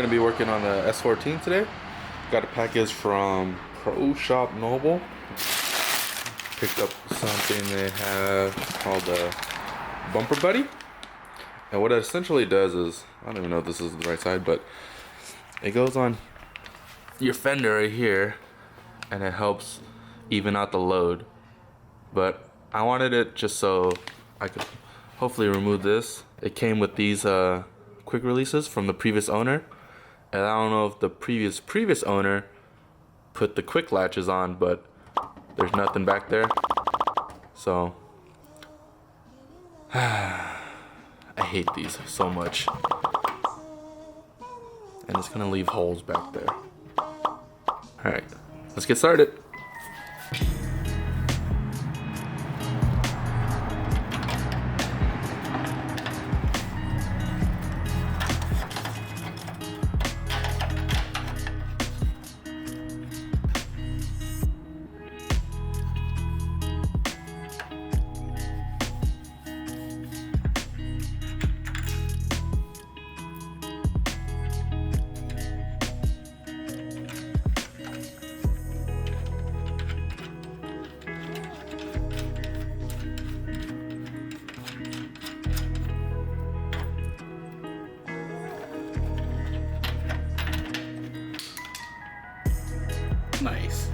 going to be working on the S14 today. Got a package from Pro Shop Noble. Picked up something they have called the Bumper Buddy. And what it essentially does is, I don't even know if this is the right side, but it goes on your fender right here and it helps even out the load. But I wanted it just so I could hopefully remove this. It came with these quick releases from the previous owner, and I don't know if the previous owner put the quick latches on, but there's nothing back there. So I hate these so much, and it's gonna leave holes back there. All right, let's get started. Nice.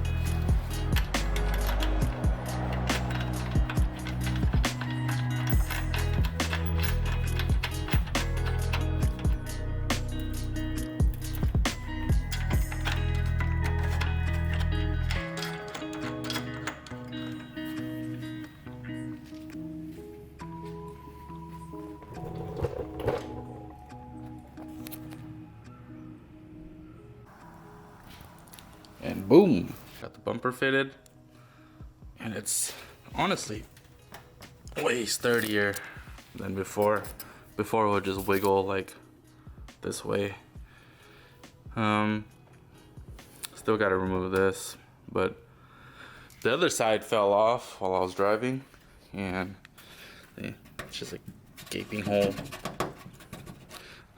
And boom, got the bumper fitted, and it's honestly way sturdier than before. Before it would just wiggle like this way. Still got to remove this, but the other side fell off while I was driving, and it's just a gaping hole.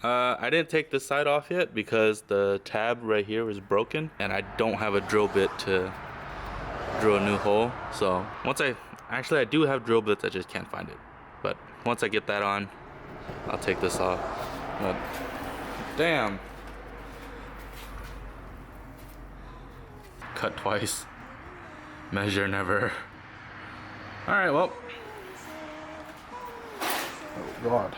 I didn't take this side off yet because the tab right here was broken and I don't have a drill bit to drill a new hole. So once I do have drill bits, I just can't find it. But once I get that on, I'll take this off. But damn. Cut twice. Measure never. Alright, well. Oh God.